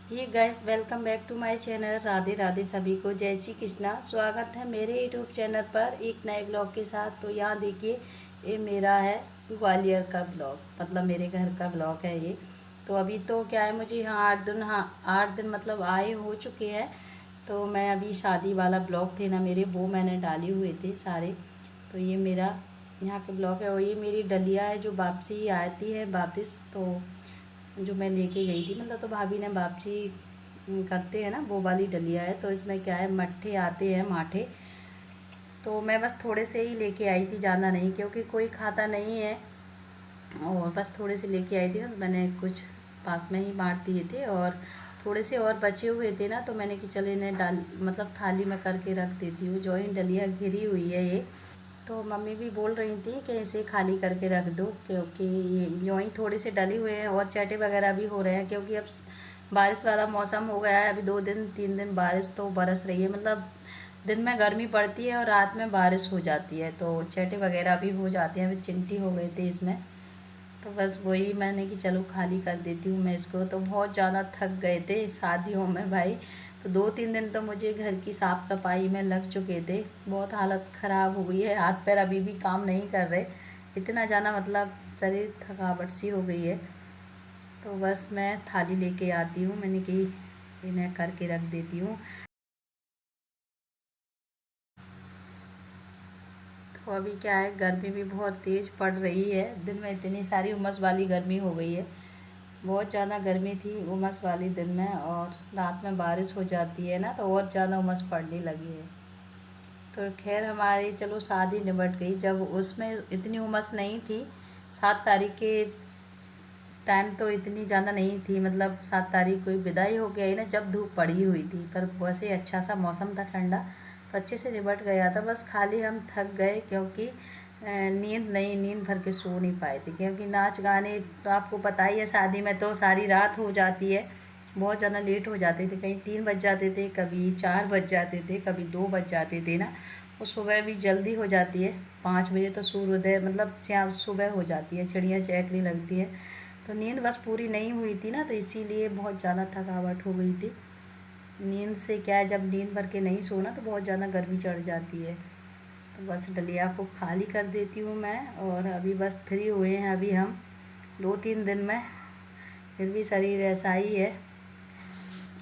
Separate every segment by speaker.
Speaker 1: ये guys, welcome back to my channel. Radhe Radhe सभी को, जय श्री कृष्णा। स्वागत है मेरे यूट्यूब चैनल पर एक नए ब्लॉग के साथ। तो यहाँ देखिए, ये मेरा है ग्वालियर का ब्लॉग, मतलब मेरे घर का ब्लॉग है ये। तो अभी तो क्या है, मुझे यहाँ 8 दिन, हाँ 8 दिन मतलब आए हो चुके हैं। तो मैं अभी शादी वाला ब्लॉग थे ना मेरे, वो मैंने डाले हुए थे सारे। तो ये मेरा यहाँ का ब्लॉग है और ये मेरी डलिया है जो वापसी आती है वापस। तो जो मैं लेके गई थी, मतलब तो भाभी ने वापसी करते हैं ना, वो वाली डलिया है। तो इसमें क्या है, मट्ठे आते हैं, माठे। तो मैं बस थोड़े से ही लेके आई थी, ज़्यादा नहीं, क्योंकि कोई खाता नहीं है। और बस थोड़े से लेके आई थी ना, तो मैंने कुछ पास में ही बांट दिए थे। और थोड़े से और बचे हुए थे ना, तो मैंने कि चले इन्हें डाल, मतलब थाली में करके रख देती हूँ। जो ही डलिया घिरी हुई है ये, तो मम्मी भी बोल रही थी कि इसे खाली करके रख दो, क्योंकि ये यूँ ही थोड़े से डले हुए हैं और चैटे वगैरह भी हो रहे हैं। क्योंकि अब बारिश वाला मौसम हो गया है। अभी 2 दिन 3 दिन बारिश तो बरस रही है, मतलब दिन में गर्मी पड़ती है और रात में बारिश हो जाती है, तो चैटे वगैरह भी हो जाते हैं। अभी चिंटी हो गए थे इसमें। तो बस वही मैंने कि चलो खाली कर देती हूँ मैं इसको। तो बहुत ज़्यादा थक गए थे शादियों में भाई। तो 2 3 दिन तो मुझे घर की साफ़ सफाई में लग चुके थे। बहुत हालत ख़राब हो गई है, हाथ पैर अभी भी काम नहीं कर रहे, इतना ज़्यादा मतलब शरीर थकावट सी हो गई है। तो बस मैं थाली लेके आती हूँ, मैंने कि इन्हें करके रख देती हूँ। तो अभी क्या है, गर्मी भी बहुत तेज़ पड़ रही है। दिन में इतनी सारी उमस वाली गर्मी हो गई है, बहुत ज़्यादा गर्मी थी उमस वाली दिन में। और रात में बारिश हो जाती है ना, तो और ज़्यादा उमस पड़ने लगी है। तो खैर हमारी चलो शादी निबट गई, जब उसमें इतनी उमस नहीं थी। 7 तारीख के टाइम तो इतनी ज़्यादा नहीं थी, मतलब 7 तारीख को विदाई हो गई ना, जब धूप पड़ी हुई थी। पर वैसे अच्छा सा मौसम था, ठंडा, तो अच्छे से निबट गया था। बस खाली हम थक गए, क्योंकि नींद भर के सो नहीं पाए थे। क्योंकि नाच गाने तो आपको पता ही है, शादी में तो सारी रात हो जाती है। बहुत ज़्यादा लेट हो जाते थे, कहीं 3 बज जाते थे, कभी 4 बज जाते थे, कभी 2 बज जाते थे ना। और सुबह भी जल्दी हो जाती है, 5 बजे तो सूर्योदय, मतलब शाम सुबह हो जाती है, चिड़िया चहकने लगती है। तो नींद बस पूरी नहीं हुई थी ना, तो इसीलिए बहुत ज़्यादा थकावट हो गई थी। नींद से क्या है, जब नींद भर के नहीं सोना तो बहुत ज़्यादा गर्मी चढ़ जाती है। तो बस डलिया को खाली कर देती हूँ मैं। और अभी बस फ्री हुए हैं अभी हम 2 3 दिन में, फिर भी शरीर ऐसा ही है।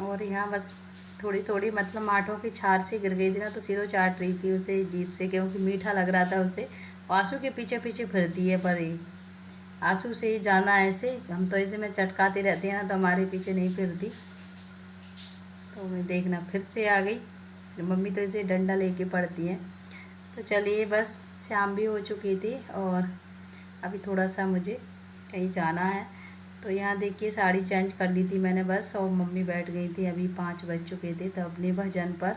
Speaker 1: और यहाँ बस थोड़ी थोड़ी, मतलब माठों की छार से गिर गई थी ना, तो सिरों चाट रही थी उसे जीभ से, क्योंकि मीठा लग रहा था उसे। आंसू के पीछे पीछे फिरती है, पर ये आंसू से ही जाना है ऐसे। हम तो ऐसे में चटकाते रहते हैं ना, तो हमारे पीछे नहीं फिरती। तो मैं देखना फिर से आ गई, मम्मी तो इसे डंडा लेके पड़ती हैं। तो चलिए, बस शाम भी हो चुकी थी और अभी थोड़ा सा मुझे कहीं जाना है। तो यहाँ देखिए, साड़ी चेंज कर ली थी मैंने बस, और मम्मी बैठ गई थी। अभी 5 बज चुके थे, तो अपने भजन पर।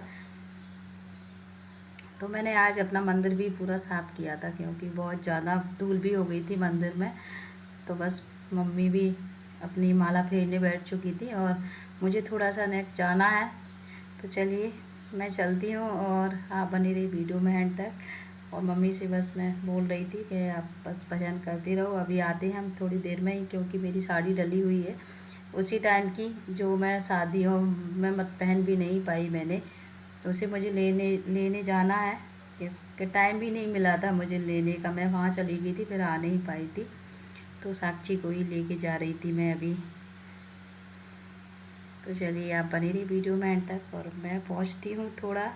Speaker 1: तो मैंने आज अपना मंदिर भी पूरा साफ़ किया था, क्योंकि बहुत ज़्यादा धूल भी हो गई थी मंदिर में। तो बस मम्मी भी अपनी माला फेरने बैठ चुकी थी और मुझे थोड़ा सा नेक्स्ट जाना है। तो चलिए, मैं चलती हूँ और आप बनी रही वीडियो में एंड तक। और मम्मी से बस मैं बोल रही थी कि आप बस भजन करते रहो, अभी आते हैं हम थोड़ी देर में ही, क्योंकि मेरी साड़ी डली हुई है उसी टाइम की, जो मैं शादियों में मत पहन भी नहीं पाई मैंने। तो उसे मुझे लेने लेने जाना है, कि टाइम भी नहीं मिला था मुझे लेने का। मैं वहाँ चली गई थी, फिर आ नहीं पाई थी। तो साक्षी को ही लेके जा रही थी मैं अभी। तो चलिए, आप बनी रही वीडियो में एंड तक, और मैं पहुँचती हूँ थोड़ा।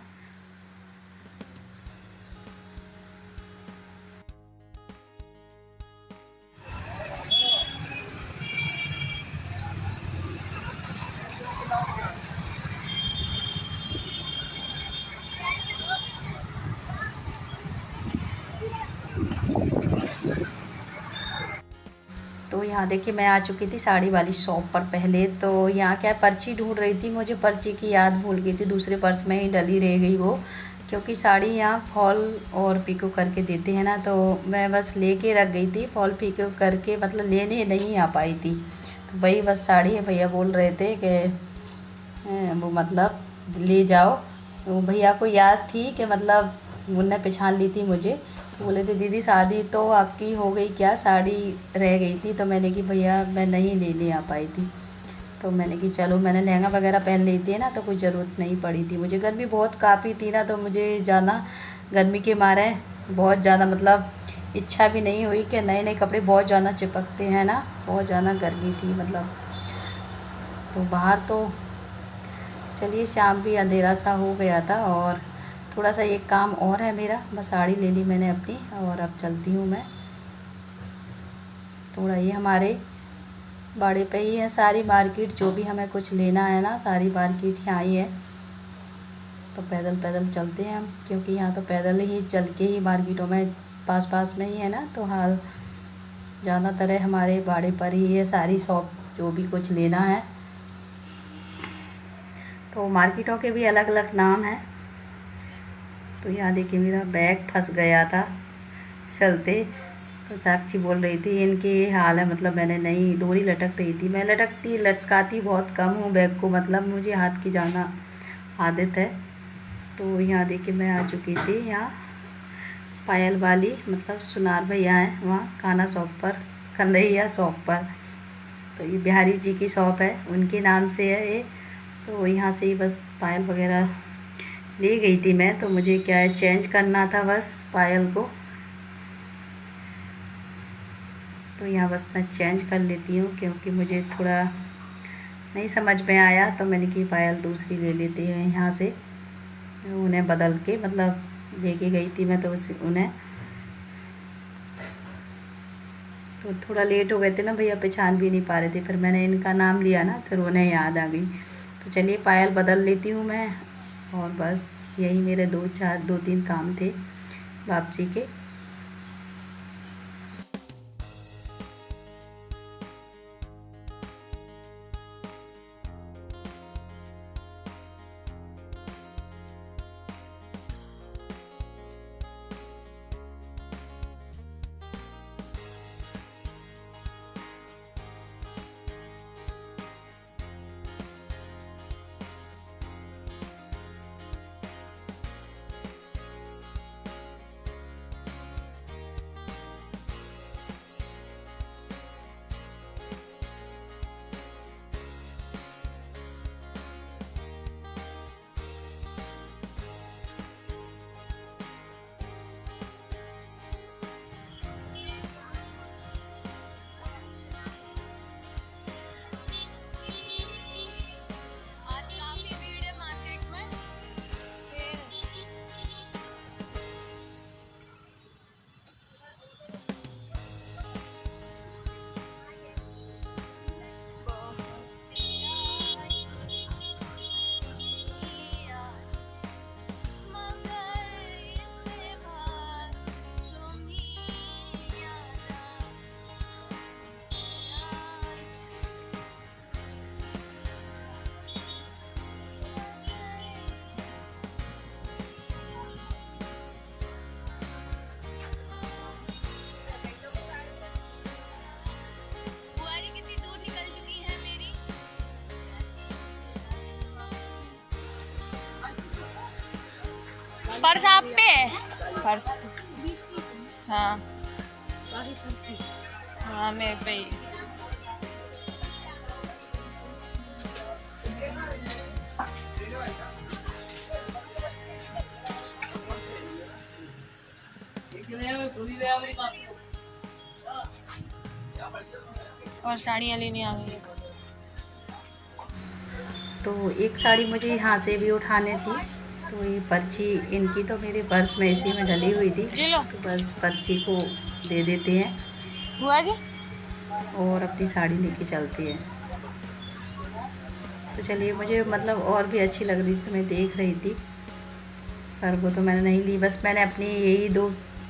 Speaker 1: तो यहाँ देखिए, मैं आ चुकी थी साड़ी वाली शॉप पर पहले। तो यहाँ क्या है, पर्ची ढूंढ रही थी, मुझे पर्ची की याद भूल गई थी, दूसरे पर्स में ही डली रह गई वो। क्योंकि साड़ी यहाँ फॉल और पिको करके देते हैं ना, तो मैं बस लेके रख गई थी फॉल पिको करके, मतलब लेने नहीं आ पाई थी। तो वही बस साड़ी है, भैया बोल रहे थे कि वो मतलब ले जाओ। तो भैया को याद थी कि मतलब उनने पहचान ली थी मुझे। तो बोले थे, दीदी शादी तो आपकी हो गई क्या, साड़ी रह गई थी। तो मैंने कि भैया मैं नहीं लेने आ पाई थी। तो मैंने कि चलो, मैंने लहंगा वगैरह पहन लेती है ना, तो कोई ज़रूरत नहीं पड़ी थी मुझे। गर्मी बहुत काफ़ी थी ना, तो मुझे ज़्यादा गर्मी के मारे बहुत ज़्यादा मतलब इच्छा भी नहीं हुई कि नए नए कपड़े बहुत ज़्यादा चिपकते हैं ना, बहुत ज़्यादा गर्मी थी मतलब। तो बाहर तो चलिए, शाम भी अंधेरा सा हो गया था, और थोड़ा सा एक काम और है मेरा, बस साड़ी ले ली मैंने अपनी, और अब चलती हूँ मैं। थोड़ा ये हमारे बाड़े पे ही है सारी मार्केट, जो भी हमें कुछ लेना है ना, सारी मार्केट यहाँ ही है। तो पैदल पैदल चलते हैं हम, क्योंकि यहाँ तो पैदल ही चल के ही मार्केटों में पास पास में ही है ना। तो हाँ, ज़्यादातर है हमारे बाड़े पर ही है सारी शॉप, जो भी कुछ लेना है। तो मार्केटों के भी अलग अलग नाम हैं। तो यहाँ देखिए, मेरा बैग फंस गया था चलते। तो साक्षी बोल रही थी इनके ये हाल है, मतलब मैंने नई डोरी लटक रही थी। मैं लटकाती बहुत कम हूँ बैग को, मतलब मुझे हाथ की जाना आदत है। तो यहाँ देखिए, मैं आ चुकी थी यहाँ पायल वाली, मतलब सुनार भैया हैं वहाँ खाना शॉप पर, कंदैया शॉप पर। तो ये बिहारी जी की शॉप है, उनके नाम से है ये। तो यहाँ से ही बस पायल वगैरह ले गई थी मैं। तो मुझे क्या है, चेंज करना था बस पायल को। तो यहाँ बस मैं चेंज कर लेती हूँ, क्योंकि मुझे थोड़ा नहीं समझ में आया। तो मैंने की पायल दूसरी ले लेती है यहाँ से, उन्हें बदल के मतलब लेके गई थी मैं, तो उन्हें तो थोड़ा लेट हो गए थे ना भैया, पहचान भी नहीं पा रहे थे। फिर मैंने इनका नाम लिया ना, फिर उन्हें याद आ गई। तो चलिए, पायल बदल लेती हूँ मैं, और बस यही मेरे 2-3 काम थे वापसी के।
Speaker 2: पर्स आप पे है? पर्स हाँ हाँ मेरे पे ही। और साड़ियाँ लेने आ गई।
Speaker 1: तो एक साड़ी मुझे यहाँ से भी उठाने थी। तो ये पर्ची इनकी तो मेरे पर्स में इसी में डली हुई थी, तो बस पर्ची को दे देते हैं
Speaker 2: हुआ जी,
Speaker 1: और अपनी साड़ी लेके चलती है। तो चलिए, मुझे मतलब और भी अच्छी लग रही थी, मैं देख रही थी, पर वो तो मैंने नहीं ली। बस मैंने अपनी यही 2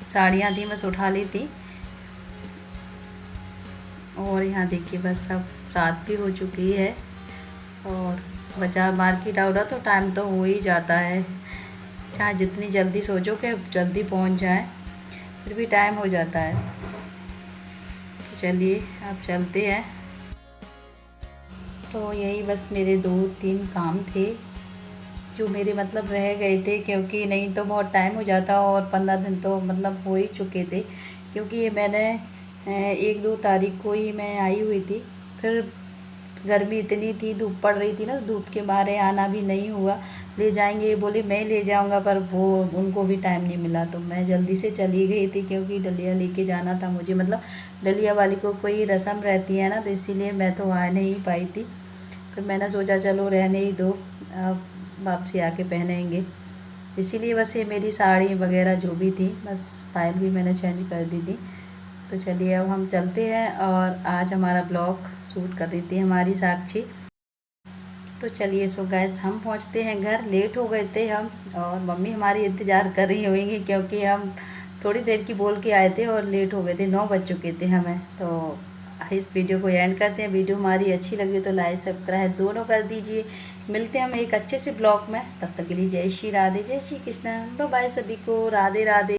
Speaker 1: साड़ियाँ थी बस उठा ली थी। और यहाँ देखिए, बस अब रात भी हो चुकी है, और बाज़ार मार्केट आउट तो टाइम तो हो ही जाता है। चाहे जितनी जल्दी सोचो कि जल्दी पहुंच जाए, फिर भी टाइम हो जाता है। तो चलिए, अब चलते हैं। तो यही बस मेरे 2-3 काम थे, जो मेरे मतलब रह गए थे, क्योंकि नहीं तो बहुत टाइम हो जाता, और 15 दिन तो मतलब हो ही चुके थे। क्योंकि ये मैंने 1-2 तारीख को ही मैं आई हुई थी, फिर गर्मी इतनी थी, धूप पड़ रही थी ना, धूप के मारे आना भी नहीं हुआ। ले जाएंगे ये बोले मैं ले जाऊंगा, पर वो उनको भी टाइम नहीं मिला, तो मैं जल्दी से चली गई थी क्योंकि डलिया लेके जाना था मुझे। मतलब डलिया वाली को कोई रस्म रहती है ना, तो इसीलिए मैं तो आ नहीं पाई थी। फिर मैंने सोचा चलो रहने ही दो, अब वापसी आके पहनेंगे। इसीलिए बस ये मेरी साड़ी वगैरह जो भी थी, बस पायल भी मैंने चेंज कर दी थी। तो चलिए अब हम चलते हैं, और आज हमारा ब्लॉग शूट कर रही थी हमारी साक्षी। तो चलिए सो गैस हम पहुंचते हैं घर, लेट हो गए थे हम, और मम्मी हमारी इंतज़ार कर रही होंगी क्योंकि हम थोड़ी देर की बोल के आए थे और लेट हो गए थे, 9 बज चुके थे हमें। तो इस वीडियो को एंड करते हैं। वीडियो हमारी अच्छी लगी तो लाइक सब्सक्राइब दोनों कर दीजिए। मिलते हैं हम एक अच्छे से ब्लॉग में, तब तक के लिए जय श्री राधे, जय श्री कृष्ण, बाय बाय सभी को, राधे राधे।